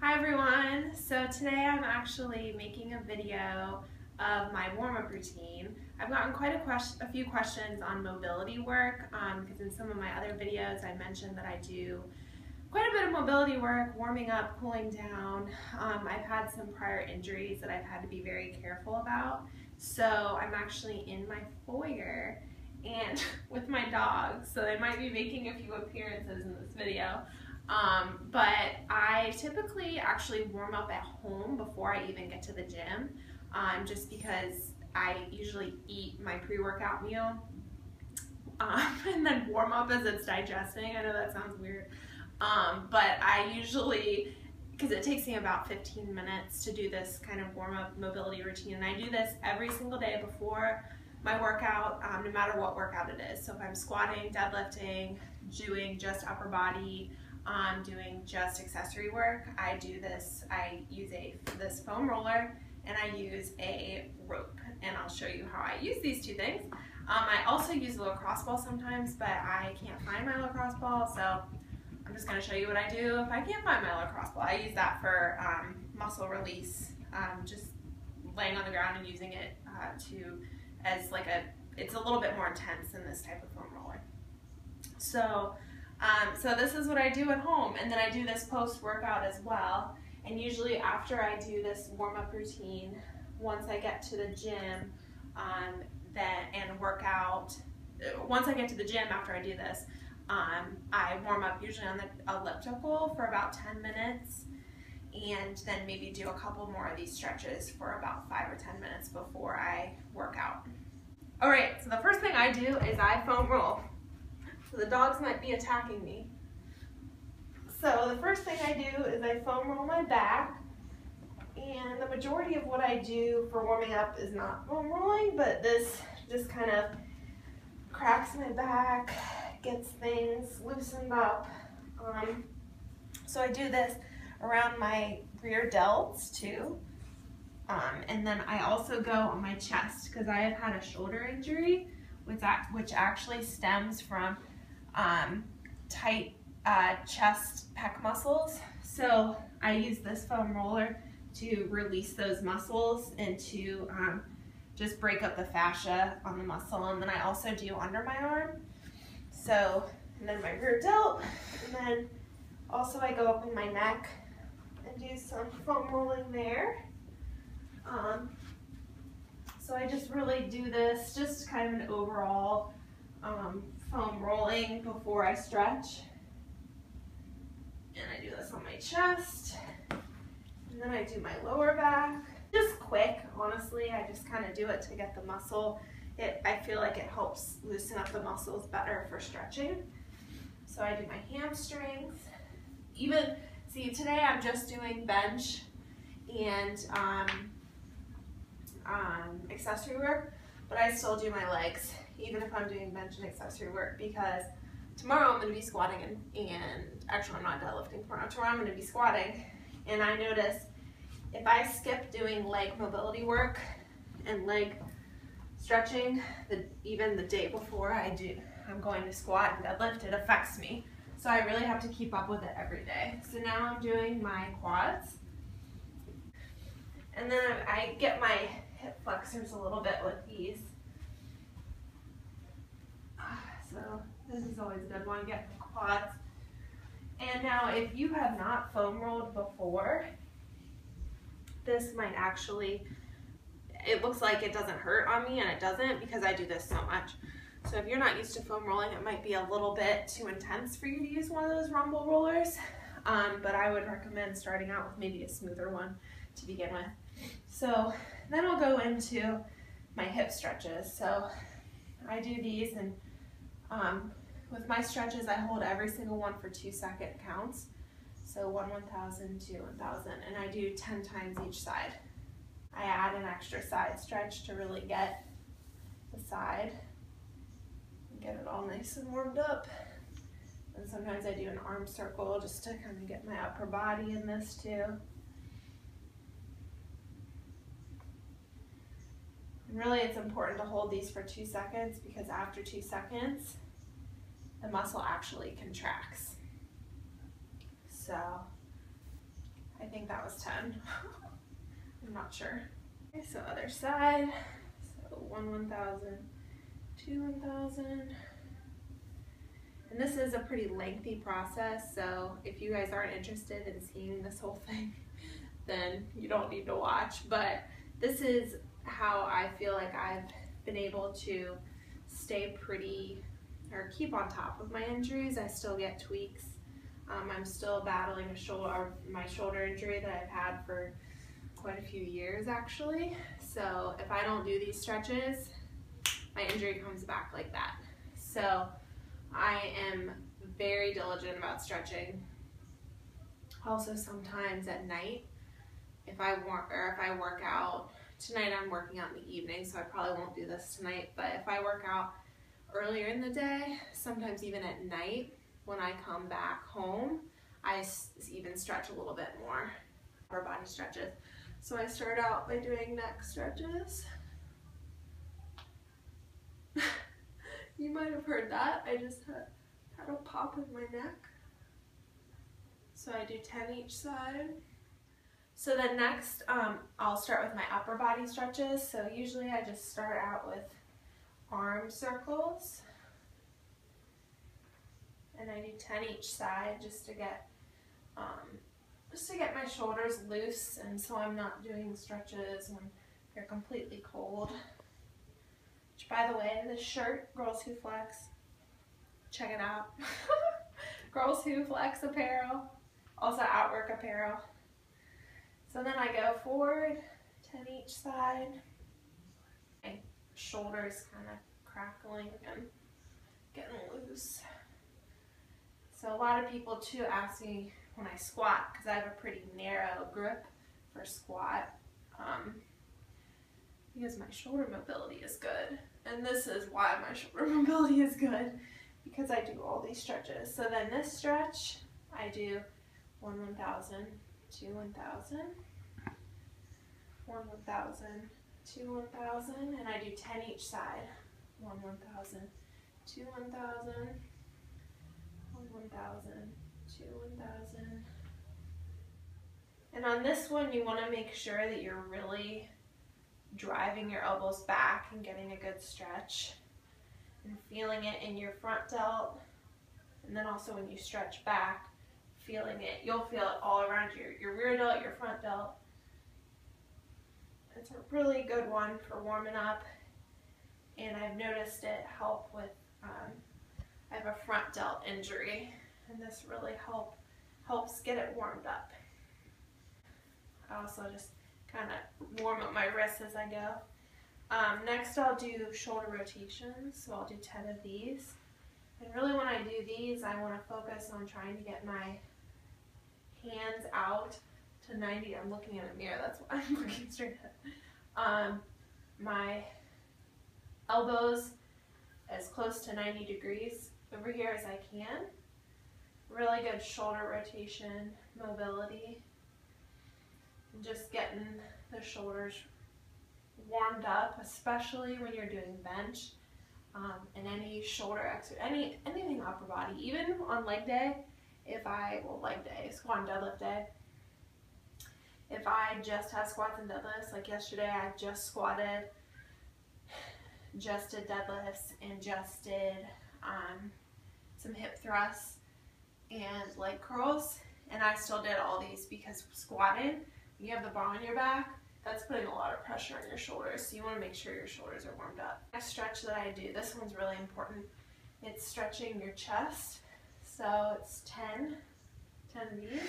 Hi everyone! So today I'm actually making a video of my warm-up routine. I've gotten quite a few questions on mobility work because in some of my other videos I mentioned that I do quite a bit of mobility work, warming up, cooling down. I've had some prior injuries that I've had to be very careful about. So I'm actually in my foyer and with my dogs, so they might be making a few appearances in this video. But I typically actually warm up at home before I even get to the gym, just because I usually eat my pre-workout meal and then warm up as it's digesting. I know that sounds weird, but I usually, because it takes me about 15 minutes to do this kind of warm-up mobility routine, and I do this every single day before my workout, no matter what workout it is. So if I'm squatting, deadlifting, doing just upper body, doing just accessory work, I do this. I use this foam roller and I use a rope, and I'll show you how I use these two things. I also use a lacrosse ball sometimes, but I can't find my lacrosse ball, so I'm just going to show you what I do if I can't find my lacrosse ball. I use that for muscle release, just laying on the ground and using it it's a little bit more intense than this type of foam roller. So this is what I do at home, and then I do this post-workout as well. And usually after I do this warm-up routine, once I get to the gym once I get to the gym after I do this, I warm up usually on the elliptical for about 10 minutes, and then maybe do a couple more of these stretches for about 5 or 10 minutes before I work out. All right, so the first thing I do is I foam roll. So the dogs might be attacking me. So the first thing I do is I foam roll my back, and the majority of what I do for warming up is not foam rolling, but this just kind of cracks my back, gets things loosened up. So I do this around my rear delts too. And then I also go on my chest because I have had a shoulder injury, which actually stems from tight chest pec muscles. So I use this foam roller to release those muscles and to just break up the fascia on the muscle. And then I also do under my arm. So, and then my rear delt, and then also I go up in my neck and do some foam rolling there. So I just really do this, just kind of an overall foam rolling before I stretch. And I do this on my chest, and then I do my lower back. Just quick, honestly, I just kind of do it to get the muscle. I feel like it helps loosen up the muscles better for stretching. So I do my hamstrings. See, today I'm just doing bench and accessory work, but I still do my legs, even if I'm doing bench and accessory work, because tomorrow I'm going to be squatting and actually I'm not deadlifting tomorrow. Tomorrow I'm going to be squatting, and I notice if I skip doing leg mobility work and leg stretching, even the day before I'm going to squat and deadlift, it affects me. So I really have to keep up with it every day. So now I'm doing my quads, and then I get my hip flexors a little bit with these. So this is always a good one, get the quads. And now if you have not foam rolled before, this might actually, it looks like it doesn't hurt on me, and it doesn't, because I do this so much. So if you're not used to foam rolling, it might be a little bit too intense for you to use one of those rumble rollers. But I would recommend starting out with maybe a smoother one to begin with. So then I'll go into my hip stretches. So I do these, and with my stretches, I hold every single one for 2-second counts. So 1 1,000, 2 1,000, and I do 10 times each side. I add an extra side stretch to really get the side and get it all nice and warmed up. And sometimes I do an arm circle just to kind of get my upper body in this too. And really, it's important to hold these for 2 seconds, because after 2 seconds, the muscle actually contracts. So I think was 10. I'm not sure. Okay, so other side. So 1,000, 2 1,000. And this is a pretty lengthy process, so if you guys aren't interested in seeing this whole thing, then you don't need to watch. But this is how I feel like I've been able to stay pretty, or keep on top of my injuries. I still get tweaks. I'm still battling my shoulder injury that I've had for quite a few years actually. So if I don't do these stretches, my injury comes back like that. So I am very diligent about stretching. Also sometimes at night, if I work out, tonight I'm working out in the evening, so I probably won't do this tonight, but if I work out earlier in the day, sometimes even at night, when I come back home, I even stretch a little bit more, upper body stretches. So I start out by doing neck stretches. You might have heard that. I just had a pop in my neck. So I do 10 each side. So then next, I'll start with my upper body stretches. So usually I just start out with arm circles. And I do 10 each side just to get my shoulders loose, and so I'm not doing stretches when they're completely cold. Which, by the way, this shirt, Girls Who Flex, check it out. Girls Who Flex apparel, also Outwork apparel. So then I go forward, 10 each side. My shoulders kind of crackling and getting loose. So a lot of people too ask me when I squat, because I have a pretty narrow grip for squat, because my shoulder mobility is good. And this is why my shoulder mobility is good, because I do all these stretches. So then this stretch, I do 1 1,000, 2 1,000, 1 1,000, 2 1,000, and I do 10 each side. 1 1,000, 2 1,000, 1 1,000, 2 1,000. And on this one, you want to make sure that you're really driving your elbows back and getting a good stretch and feeling it in your front delt. And then also when you stretch back, feeling it. You'll feel it all around your rear delt, your front delt. It's a really good one for warming up, and I've noticed it help with, I have a front delt injury, and this really helps get it warmed up. I also just kind of warm up my wrists as I go. Next I'll do shoulder rotations, so I'll do 10 of these. And really when I do these, I want to focus on trying to get my hands out to 90. I'm looking at a mirror, that's why I'm looking straight at. My elbows as close to 90 degrees over here as I can. Really good shoulder rotation, mobility, and just getting the shoulders warmed up, especially when you're doing bench and any shoulder exercise, anything upper body, even on leg day. Leg day, squat and deadlift day. If I just have squats and deadlifts, like yesterday I just squatted, just did deadlifts, and just did some hip thrusts and leg curls, and I still did all these because squatting, when you have the bar on your back, that's putting a lot of pressure on your shoulders, so you want to make sure your shoulders are warmed up. Next stretch that I do, this one's really important, it's stretching your chest. So it's 10 of these.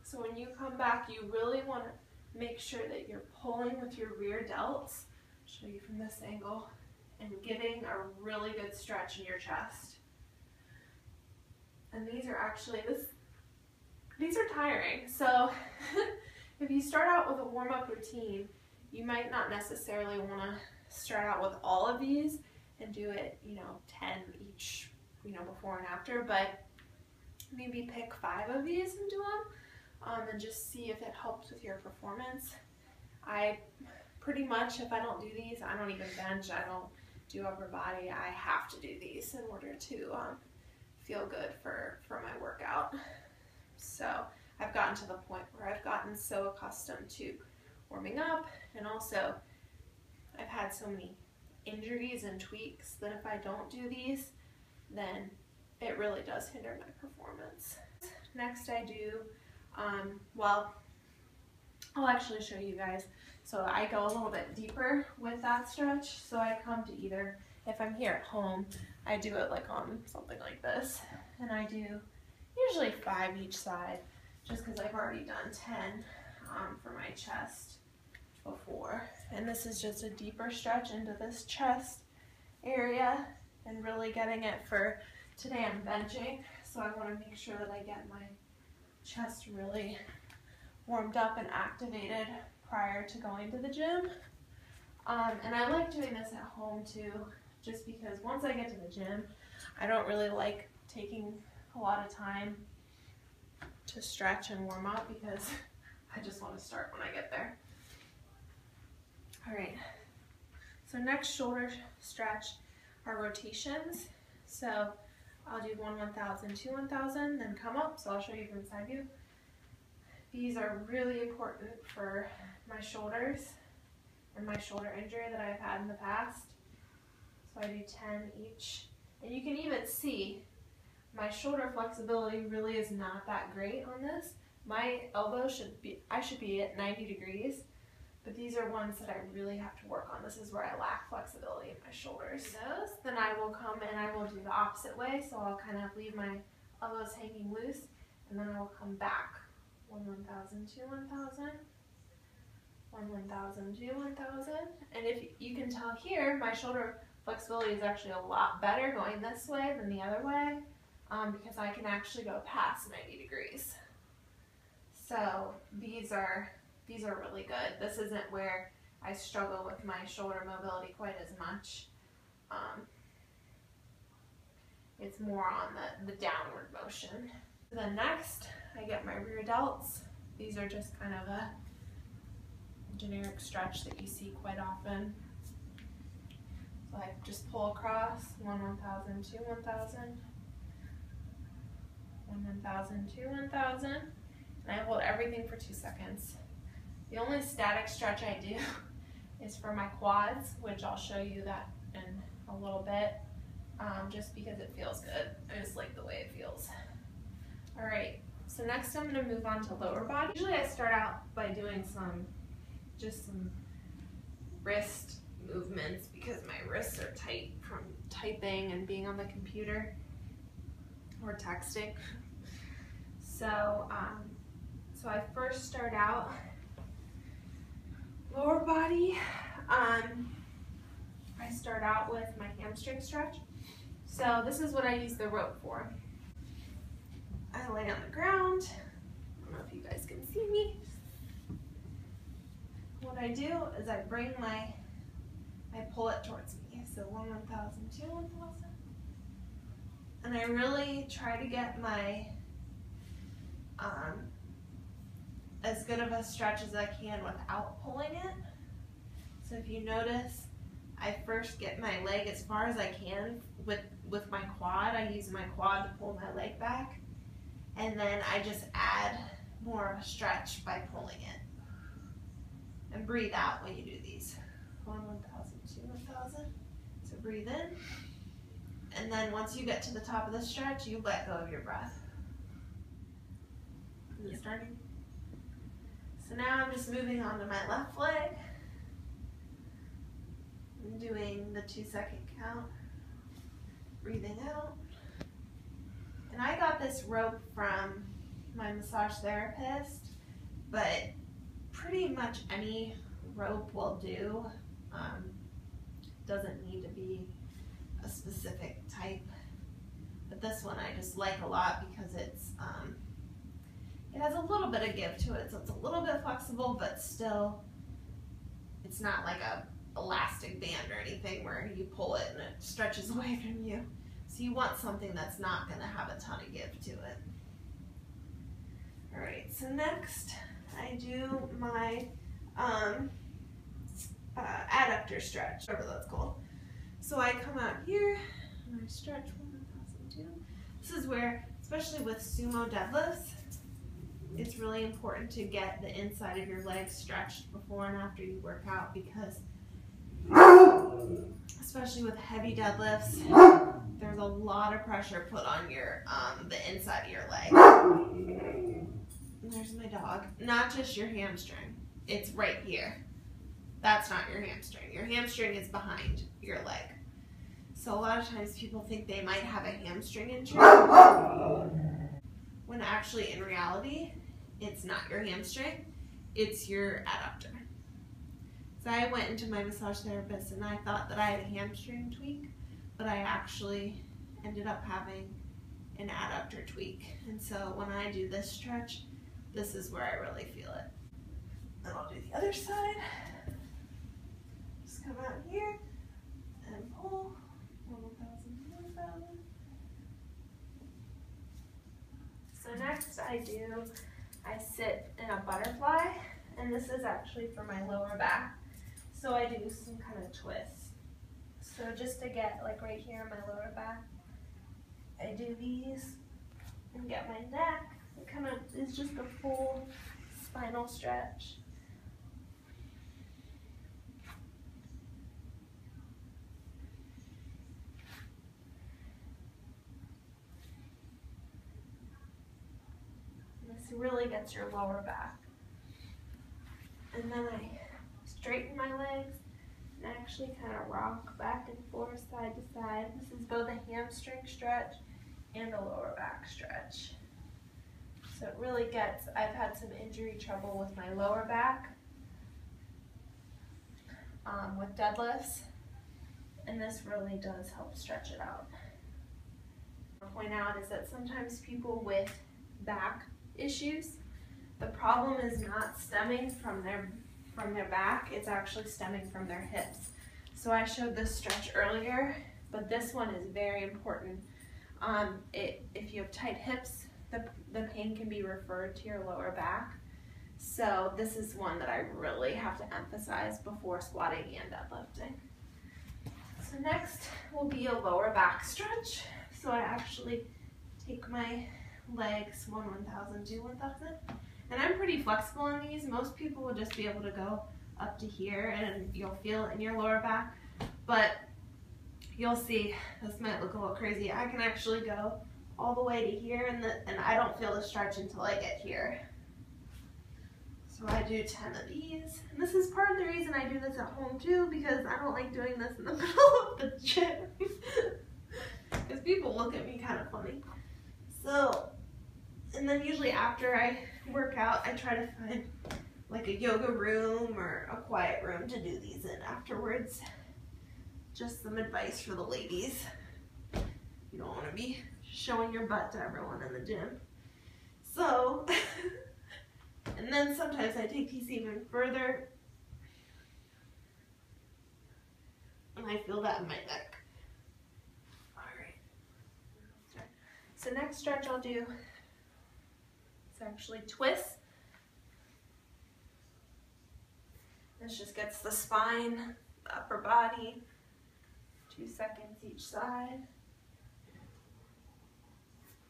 So when you come back, you really want to make sure that you're pulling with your rear delts, I'll show you from this angle, and getting a really good stretch in your chest. And these are actually, these are tiring. So if you start out with a warm-up routine, you might not necessarily want to start out with all of these and do it, 10 each, before and after, but maybe pick 5 of these and do them, and just see if it helps with your performance. I pretty much, if I don't do these, I don't even bench, I don't do upper body, I have to do these in order to feel good for my workout. So I've gotten to the point where I've gotten gotten so accustomed to warming up, and also I've had so many injuries and tweaks that if I don't do these, then it really does hinder my performance. Next I do, well, I'll actually show you guys. So I go a little bit deeper with that stretch. So I come to either, if I'm here at home, I do it like on something like this. And I do usually 5 each side, just because I've already done 10 for my chest before. And this is just a deeper stretch into this chest area and really getting it for, today I'm benching, so I want to make sure that I get my chest really warmed up and activated prior to going to the gym. And I like doing this at home too, just because once I get to the gym, I don't really like taking a lot of time to stretch and warm up because I just want to start when I get there. All right, so next shoulder stretch are rotations. So I'll do 1 1,000, 2 1,000, then come up. So I'll show you from side view. These are really important for my shoulders and my shoulder injury that I've had in the past. So I do 10 each. And you can even see my shoulder flexibility really is not that great on this. My elbow I should be at 90 degrees, but these are ones that I really have to work on. This is where I lack flexibility in my shoulders. Those, then I will come and I will do the opposite way. So I'll kind of leave my elbows hanging loose, and then I will come back. 1 1,000, 2 1,000, 1 1,000, 2 1,000. And if you can tell here, my shoulder flexibility is actually a lot better going this way than the other way, because I can actually go past 90 degrees. So these are really good. This isn't where I struggle with my shoulder mobility quite as much. It's more on the downward motion. Then next, I get my rear delts. These are just kind of a generic stretch that you see quite often. So I just pull across 1 1,000, 2 1,000, 1 1,000, 2 1,000, and I hold everything for 2 seconds. The only static stretch I do is for my quads, which I'll show you that in a little bit, just because it feels good. I just like the way it feels. All right, so next I'm gonna move on to lower body. Usually I start out by doing just some wrist movements because my wrists are tight from typing and being on the computer or texting. So, so I first start out lower body. I start out with my hamstring stretch. So this is what I use the rope for. I lay on the ground. I don't know if you guys can see me. What I do is I pull it towards me. So 1 1,000, 2 1,000. And I really try to get my, as good of a stretch as I can without pulling it. So if you notice, I first get my leg as far as I can with my quad. I use my quad to pull my leg back. And then I just add more of a stretch by pulling it. And breathe out when you do these. 1 1,000, 2 1,000. So breathe in. And then once you get to the top of the stretch, you let go of your breath. Is it starting? So now I'm just moving on to my left leg. I'm doing the 2-second count. Breathing out. And I got this rope from my massage therapist, but pretty much any rope will do. Doesn't need to be a specific type. But this one I just like a lot because it's it has a little bit of give to it, so it's a little bit flexible, but still it's not like a elastic band or anything where you pull it and it stretches away from you. So you want something that's not going to have a ton of give to it. All right, so next I do my adductor stretch, whatever that's called. So I come out here and I stretch 1 1,000, 2. This is where, especially with sumo deadlifts, it's really important to get the inside of your legs stretched before and after you work out, because especially with heavy deadlifts, there's a lot of pressure put on your the inside of your leg. There's my dog. Not just your hamstring. It's right here. That's not your hamstring. Your hamstring is behind your leg. So a lot of times people think they might have a hamstring injury, when actually in reality, it's not your hamstring, it's your adductor. So I went into my massage therapist and I thought that I had a hamstring tweak, but I actually ended up having an adductor tweak. And so when I do this stretch, this is where I really feel it. And I'll do the other side. Just come out here and pull. 1,000, 1,000. So next I sit in a butterfly, and this is actually for my lower back. So I do some kind of twists. So just to get like right here in my lower back, I do these and get my neck. It kind of is just a full spinal stretch. This really gets your lower back. And then I straighten my legs and actually kind of rock back and forth side to side. This is both a hamstring stretch and a lower back stretch. So it really gets, I've had some injury trouble with my lower back with deadlifts, and this really does help stretch it out. What I'll point out is that sometimes people with back issues, the problem is not stemming from their back, it's actually stemming from their hips. So I showed this stretch earlier, but this one is very important. If you have tight hips, the pain can be referred to your lower back. So this is one that I really have to emphasize before squatting and deadlifting. So next will be a lower back stretch. So I actually take my legs 1,000, do 1,000. And I'm pretty flexible in these. Most people will just be able to go up to here and you'll feel it in your lower back. But you'll see, this might look a little crazy. I can actually go all the way to here and I don't feel the stretch until I get here. So I do 10 of these. And this is part of the reason I do this at home too, because I don't like doing this in the middle of the gym. Because people look at me kind of funny. So, and then usually after I work out, I try to find like a yoga room or a quiet room to do these in afterwards. Just some advice for the ladies. You don't want to be showing your butt to everyone in the gym. So, and then sometimes I take these even further and I feel that in my neck. Alright. So next stretch I'll do is actually twist. This just gets the spine, the upper body, 2 seconds each side.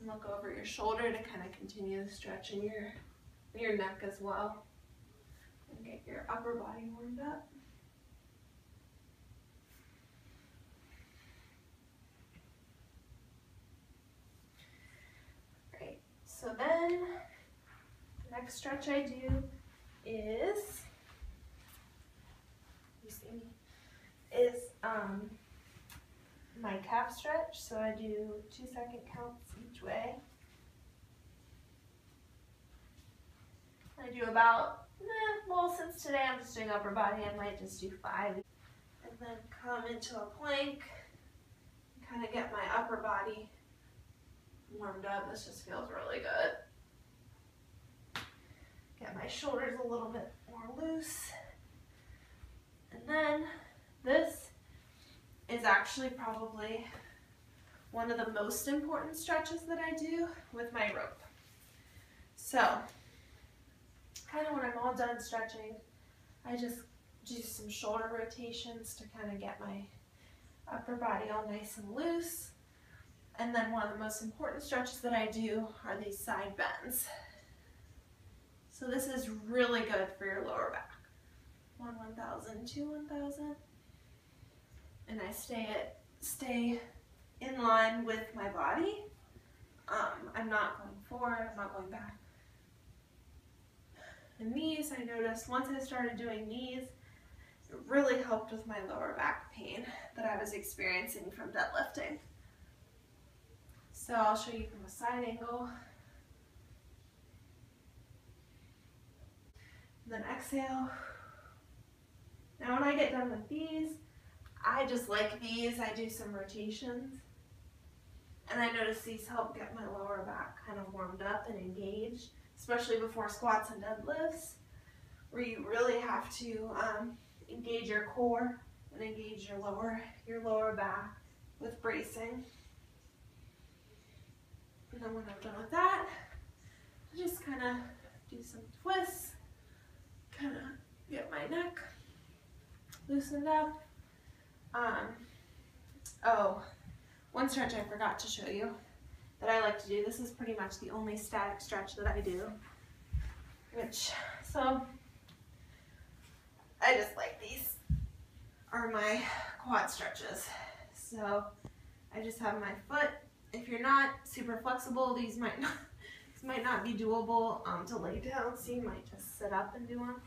And look over your shoulder to kind of continue the stretch in your neck as well. And get your upper body warmed up. Great. So then the next stretch I do is, you see me, is my calf stretch. So I do 2-second counts each way. I do about, well, since today I'm just doing upper body, I might just do 5. And then come into a plank, kind of get my upper body warmed up. This just feels really good. Get my shoulders a little bit more loose. And then this is actually probably one of the most important stretches that I do with my rope. So, kind of when I'm all done stretching, I just do some shoulder rotations to kind of get my upper body all nice and loose. And then one of the most important stretches that I do are these side bends. So this is really good for your lower back. 1,000, 2, 1,000. And I stay in line with my body. I'm not going forward, I'm not going back. And knees, I noticed once I started doing knees, it really helped with my lower back pain that I was experiencing from deadlifting. So I'll show you from a side angle. Then exhale. Now when I get done with these, I just like these. I do some rotations. And I notice these help get my lower back kind of warmed up and engaged, especially before squats and deadlifts, where you really have to engage your core and engage your lower back with bracing. And then when I'm done with that, I just kind of do some twists, kind of get my neck loosened up. Oh, one stretch I forgot to show you that I like to do. This is pretty much the only static stretch that I do. So I just like these are my quad stretches. So I just have my foot. If you're not super flexible, these might not be doable to lay down, so you might just sit up and do them.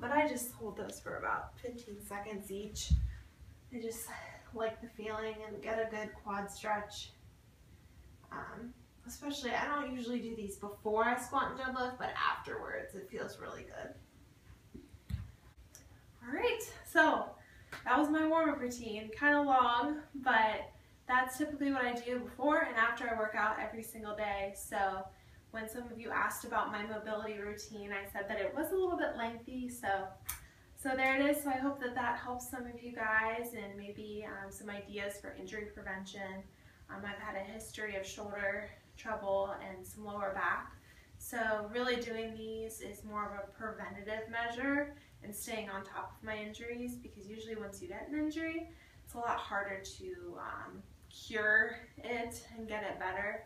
But I just hold those for about 15 seconds each. I just like the feeling and get a good quad stretch. Especially, I don't usually do these before I squat and deadlift, but afterwards it feels really good. All right, so that was my warm-up routine. Kind of long, but that's typically what I do before and after I work out every single day. So when some of you asked about my mobility routine, I said that it was a little bit lengthy, so there it is. So I hope that that helps some of you guys and maybe some ideas for injury prevention. I've had a history of shoulder trouble and some lower back. So really doing these is more of a preventative measure and staying on top of my injuries, because usually once you get an injury, it's a lot harder to cure it and get it better.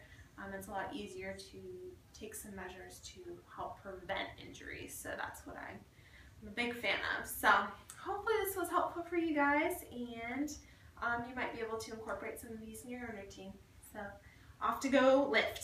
It's a lot easier to take some measures to help prevent injuries. So that's what I'm a big fan of. So hopefully this was helpful for you guys, and you might be able to incorporate some of these in your own routine. So off to go lift.